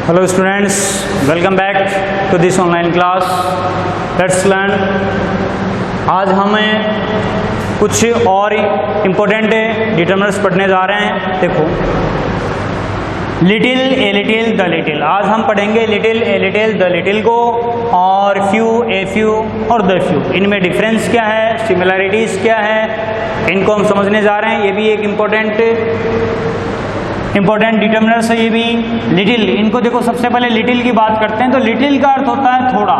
Hello students, welcome back to this online class. Let's learn. आज हमें कुछ और इम्पोर्टेंट डिटरमिनर्स पढ़ने जा रहे हैं। देखो, little, a little, the little. आज हम पढ़ेंगे little, a little, the little को, और फ्यू, ए फ्यू और द फ्यू। इनमें डिफरेंस क्या है, सिमिलैरिटीज़ क्या है, इनको हम समझने जा रहे हैं। ये भी एक इम्पोर्टेंट डिटरमिनर्स है ये भी। लिटिल, इनको देखो, सबसे पहले लिटिल की बात करते हैं। तो लिटिल का अर्थ होता है थोड़ा।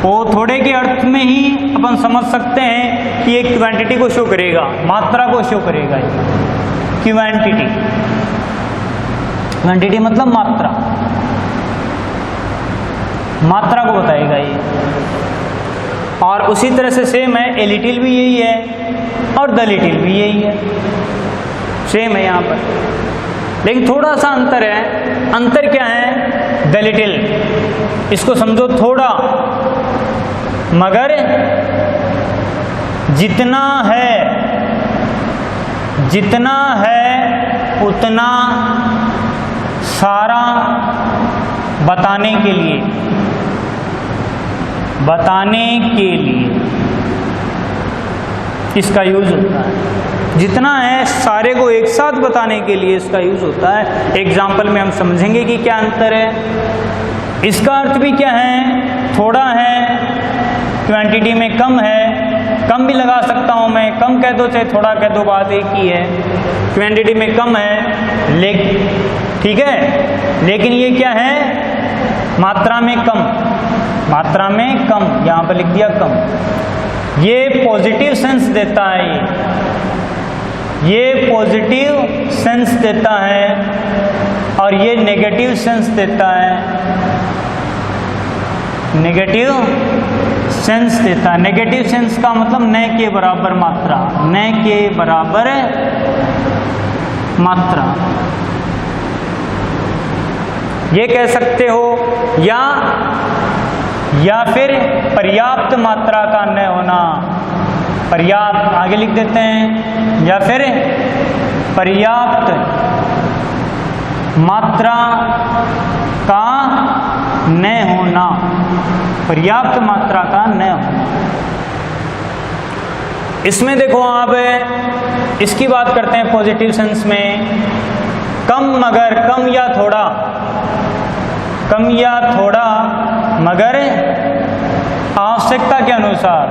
वो थोड़े के अर्थ में ही अपन समझ सकते हैं कि एक क्वांटिटी को शो करेगा, मात्रा को शो करेगा। क्वांटिटी, क्वांटिटी मतलब मात्रा, मात्रा को बताएगा ये। और उसी तरह से सेम है, ए लिटिल भी यही है और द लिटिल भी यही है, सेम है यहाँ पर। लेकिन थोड़ा सा अंतर है। अंतर क्या है? द लिटिल, इसको समझो थोड़ा, मगर जितना है उतना सारा बताने के लिए इसका यूज होता है। जितना है सारे को एक साथ बताने के लिए इसका यूज होता है। एग्जाम्पल में हम समझेंगे कि क्या अंतर है। इसका अर्थ भी क्या है? थोड़ा है, क्वांटिटी में कम है। कम भी लगा सकता हूँ मैं, कम कह दो चाहे थोड़ा कह दो, बात एक ही है। क्वांटिटी में कम है, लेकिन ठीक है, लेकिन ये क्या है? मात्रा में कम, मात्रा में कम, यहाँ पर लिख दिया कम। ये पॉजिटिव सेंस देता है, ये पॉजिटिव सेंस देता है, और ये नेगेटिव सेंस देता है, नेगेटिव सेंस देता है। नेगेटिव सेंस का मतलब न के बराबर मात्रा, न के बराबर मात्रा, ये कह सकते हो। या फिर पर्याप्त मात्रा का न होना, पर्याप्त आगे लिख देते हैं, या फिर पर्याप्त मात्रा का न होना, पर्याप्त मात्रा का न होना। इसमें देखो आप, इसकी बात करते हैं पॉजिटिव सेंस में। कम मगर, कम या थोड़ा, कम या थोड़ा मगर आवश्यकता के अनुसार,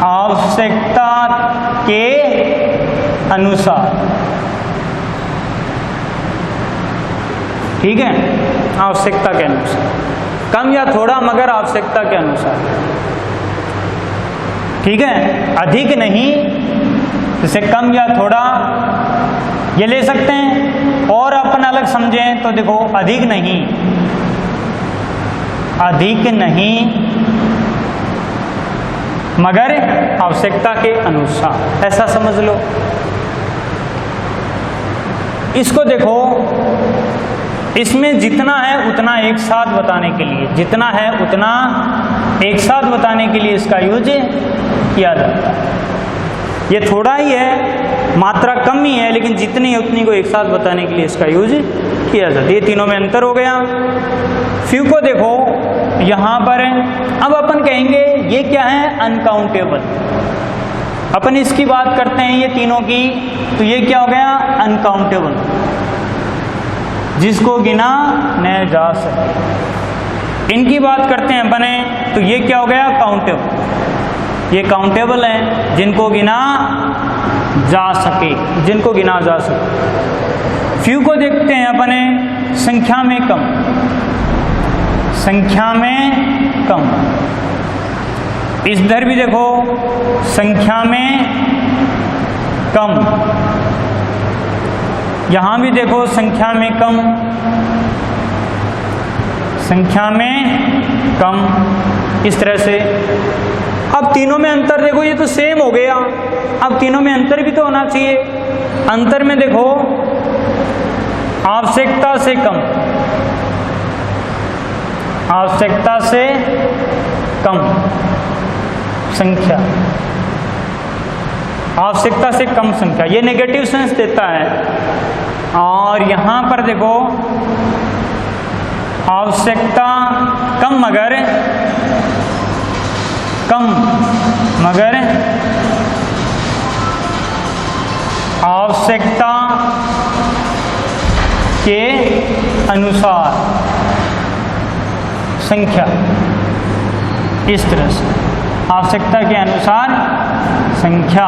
आवश्यकता के अनुसार, ठीक है, आवश्यकता के अनुसार। कम या थोड़ा मगर आवश्यकता के अनुसार, ठीक है, अधिक नहीं। जैसे कम या थोड़ा ये ले सकते हैं, और अपन अलग समझें तो देखो, अधिक नहीं, अधिक नहीं मगर आवश्यकता के अनुसार, ऐसा समझ लो। इसको देखो, इसमें जितना है उतना एक साथ बताने के लिए, जितना है उतना एक साथ बताने के लिए इसका यूज किया जाता है। ये थोड़ा ही है, मात्रा कम ही है, लेकिन जितनी है उतनी को एक साथ बताने के लिए इसका यूज किया जाता है। ये तीनों में अंतर हो गया। फ्यू को देखो यहाँ पर, अब अपन कहेंगे ये क्या है? अनकाउंटेबल। अपन इसकी बात करते हैं ये तीनों की, तो ये क्या हो गया? अनकाउंटेबल, जिसको गिना न जा सके। इनकी बात करते हैं अपने, तो ये क्या हो गया? काउंटेबल। ये काउंटेबल हैं, जिनको गिना जा सके, जिनको गिना जा सके। फ्यू को देखते हैं अपने, संख्या में कम, संख्या में कम। इधर भी देखो, संख्या में कम। यहाँ भी देखो, संख्या में कम, संख्या में कम, इस तरह से। अब तीनों में अंतर देखो, ये तो सेम हो गया। अब तीनों में अंतर भी तो होना चाहिए। अंतर में देखो, आवश्यकता से कम, आवश्यकता से कम संख्या, आवश्यकता से कम संख्या, ये नेगेटिव सेंस देता है। और यहाँ पर देखो आवश्यकता कम मगर आवश्यकता के अनुसार संख्या, इस तरह से आवश्यकता के अनुसार संख्या।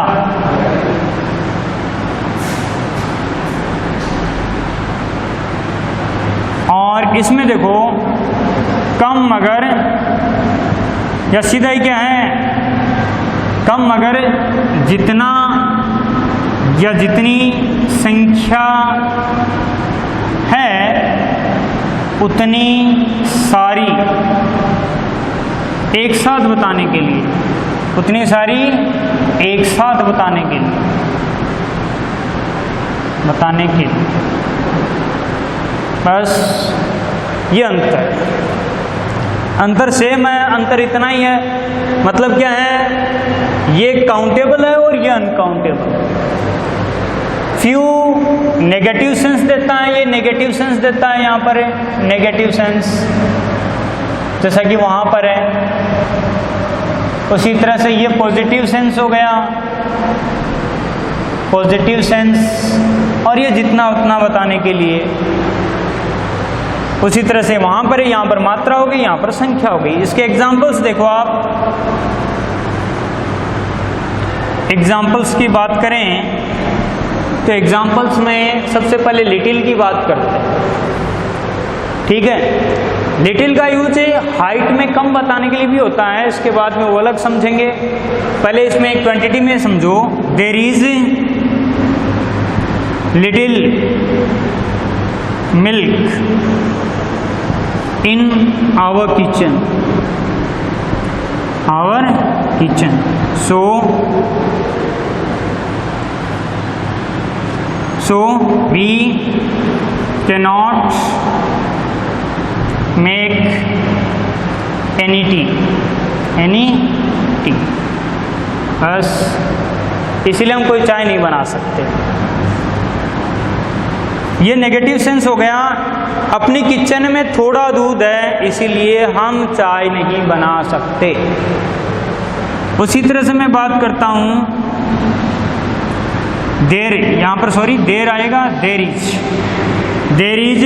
और इसमें देखो कम मगर, या सीधा ही क्या है, कम मगर जितना या जितनी संख्या है उतनी सारी एक साथ बताने के लिए, उतनी सारी एक साथ बताने के लिए बस ये अंतर सेम है। अंतर इतना ही है, मतलब क्या है, ये काउंटेबल है और ये अनकाउंटेबल है। फ्यू नेगेटिव सेंस देता है, ये नेगेटिव सेंस देता है, यहाँ पर है नेगेटिव सेंस जैसा कि वहाँ पर है। उसी तरह से ये पॉजिटिव सेंस हो गया, पॉजिटिव सेंस, और ये जितना उतना बताने के लिए। उसी तरह से वहाँ पर है, यहाँ पर मात्रा हो गई, यहाँ पर संख्या हो गई। इसके एग्जाम्पल्स देखो आप, एग्जाम्पल्स की बात करें तो एग्जाम्पल्स में सबसे पहले लिटिल की बात करते हैं, ठीक है। लिटिल का यूज हाइट में कम बताने के लिए भी होता है, इसके बाद में वो अलग समझेंगे। पहले इसमें एक क्वांटिटी में समझो, there is little milk in our kitchen, so we cannot make any tea, बस इसीलिए हम कोई चाय नहीं बना सकते। ये नेगेटिव सेंस हो गया, अपनी किचन में थोड़ा दूध है इसीलिए हम चाय नहीं बना सकते। उसी तरह से मैं बात करता हूँ देर, यहाँ पर सॉरी देर आएगा, there is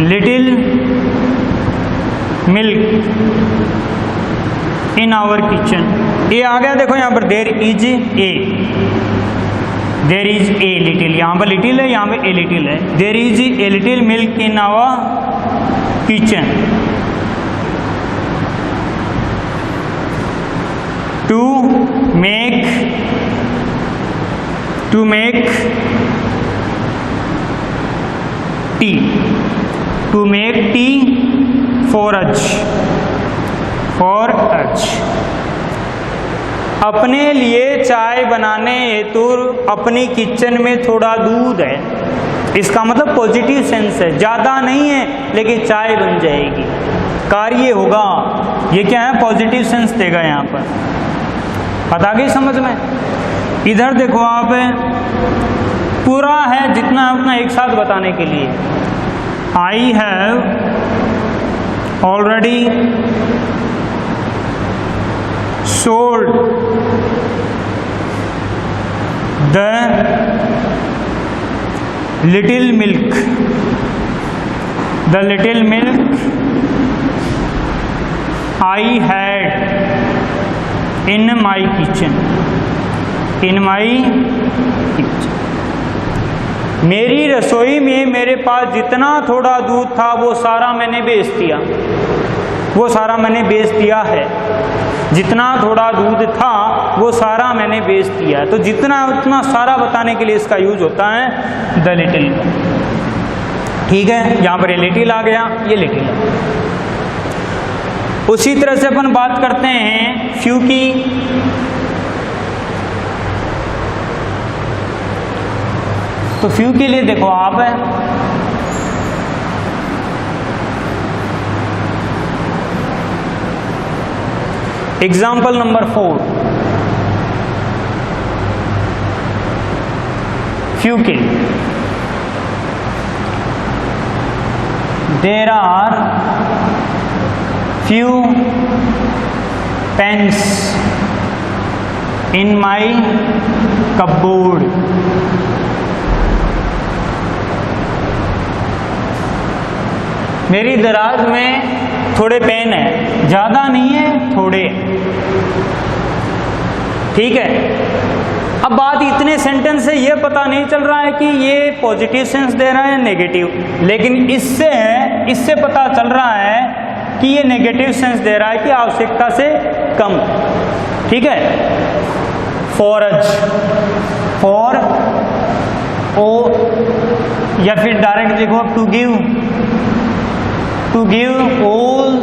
little milk in our kitchen. ये आ गया, देखो यहाँ पर देर इज ए लिटिल, यहाँ पर लिटिल है, यहाँ पर ए लिटिल है। There is a little milk in our kitchen to make tea for us। अपने लिए चाय बनाने हेतु अपनी किचन में थोड़ा दूध है, इसका मतलब पॉजिटिव सेंस है, ज़्यादा नहीं है लेकिन चाय बन जाएगी, कार्य होगा। ये क्या है, पॉजिटिव सेंस देगा यहाँ पर। पता गई समझ में। इधर देखो आप, पूरा है जितना है उतना एक साथ बताने के लिए। I have already sold the little milk, I had in my kitchen, मेरी रसोई में मेरे पास जितना थोड़ा दूध था वो सारा मैंने बेच दिया है। जितना थोड़ा दूध था वो सारा मैंने बेच दिया है। तो जितना उतना सारा बताने के लिए इसका यूज होता है द लिटिल, ठीक है। यहाँ पर ये लिटिल आ गया, ये लिटिल है। उसी तरह से अपन बात करते हैं फ्यू की। तो फ्यू के लिए देखो आप, एग्जाम्पल नंबर 4, few के लिए। There are few pens in my cupboard। मेरी दराज में थोड़े पेन है, ज़्यादा नहीं है, थोड़े। ठीक है, अब बात इतने सेंटेंस से ये पता नहीं चल रहा है कि ये पॉजिटिव सेंस दे रहा है नेगेटिव, लेकिन इससे पता चल रहा है कि ये नेगेटिव सेंस दे रहा है कि आवश्यकता से कम। ठीक है, फॉरज, फॉर ओ, या फिर डायरेक्ट देखो to give, to give all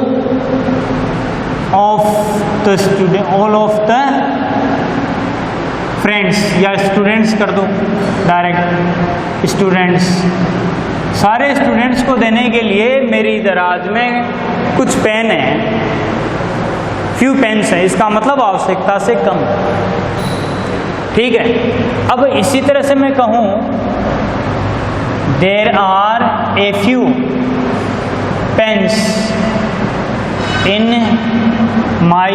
of the student, all of the friends, या स्टूडेंट्स कर दो डायरेक्ट, स्टूडेंट्स, सारे स्टूडेंट्स को देने के लिए मेरी दराज में कुछ पेन है, फ्यू पेन्स है, इसका मतलब आवश्यकता से कम। ठीक है, अब इसी तरह से मैं कहूँ there are a few pens in my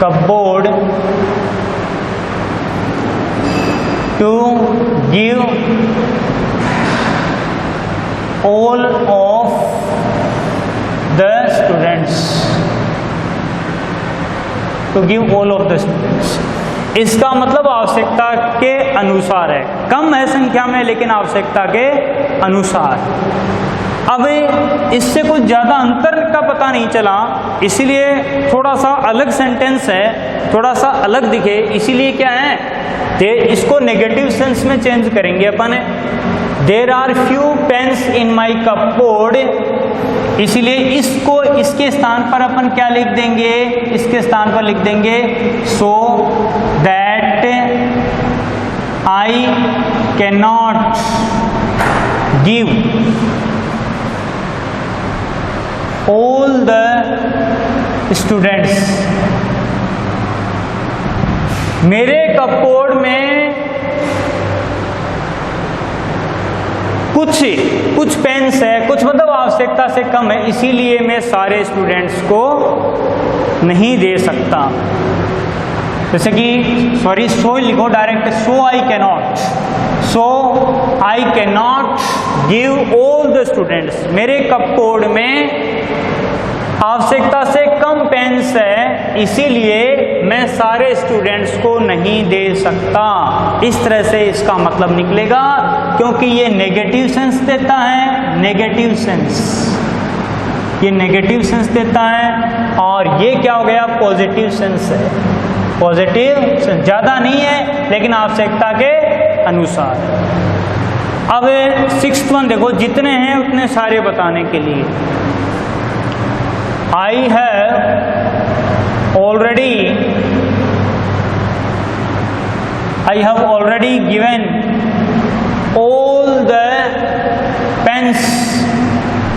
cupboard to give all of the students, to give all of the students। इसका मतलब आवश्यकता के अनुसार है, कम है संख्या में लेकिन आवश्यकता के अनुसार। अब इससे कुछ ज़्यादा अंतर का पता नहीं चला, इसीलिए थोड़ा सा अलग सेंटेंस है, थोड़ा सा अलग दिखे, इसीलिए क्या है कि इसको नेगेटिव सेंस में चेंज करेंगे अपन। There are few pens in my cupboard, इसीलिए इसको इसके स्थान पर अपन क्या लिख देंगे, इसके स्थान पर लिख देंगे so that I can not give all the students। मेरे कपबोर्ड में कुछ पेन्स है, कुछ मतलब आवश्यकता से कम है, इसीलिए मैं सारे स्टूडेंट्स को नहीं दे सकता। जैसे कि सॉरी सो लिखो direct, so I can not give all the students. मेरे कपबोर्ड में आवश्यकता से कम पेन्स है, इसीलिए मैं सारे स्टूडेंट्स को नहीं दे सकता। इस तरह से इसका मतलब निकलेगा, क्योंकि ये नेगेटिव सेंस देता है, नेगेटिव सेंस, ये नेगेटिव सेंस देता है, और ये क्या हो गया, पॉजिटिव सेंस है। पॉजिटिव सेंस ज़्यादा नहीं है लेकिन आवश्यकता के अनुसार। अब 6th वन देखो, जितने हैं उतने सारे बताने के लिए। I have already given all the pens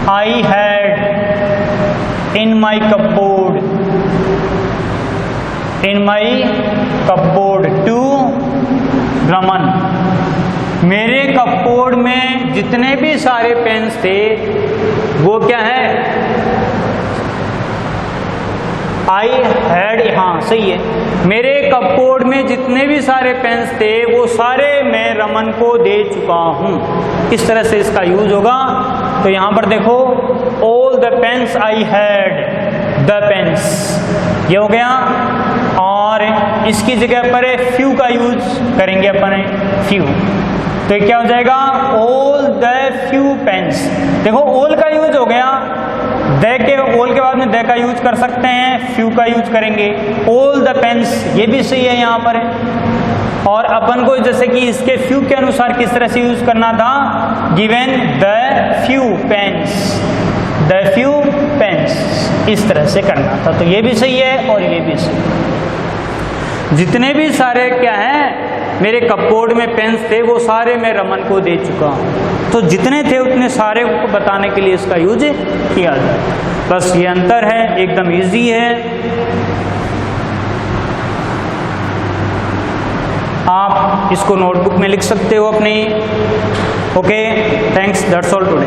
I had in my cupboard to Raman। मेरे कपबोर्ड में जितने भी सारे पेन्स थे वो क्या है, आई हैड, हाँ सही है, मेरे कपबोर्ड में जितने भी सारे पेन्स थे वो सारे मैं रमन को दे चुका हूँ। इस तरह से इसका यूज होगा। तो यहाँ पर देखो, all the pens I had, the pens ये हो गया, और इसकी जगह पर फ्यू का यूज करेंगे अपन, फ्यू, तो क्या हो जाएगा, ऑल द फ्यू पेन्स। देखो ऑल का यूज हो गया, द के ऑल के बाद में द का यूज कर सकते हैं, फ्यू का यूज करेंगे, ऑल द पेन्स, ये भी सही है यहाँ पर। और अपन को जैसे कि इसके फ्यू के अनुसार किस तरह से यूज करना था, given the few pens, the few pens, इस तरह से करना था। तो ये भी सही है और ये भी सही है। जितने भी सारे क्या हैं मेरे कपबोर्ड में पेन्स थे वो सारे मैं रमन को दे चुका हूँ। तो जितने थे उतने सारे को बताने के लिए इसका यूज किया जाए। बस ये अंतर है, एकदम इजी है। आप इसको नोटबुक में लिख सकते हो अपनी। Okay, thanks, that's all today.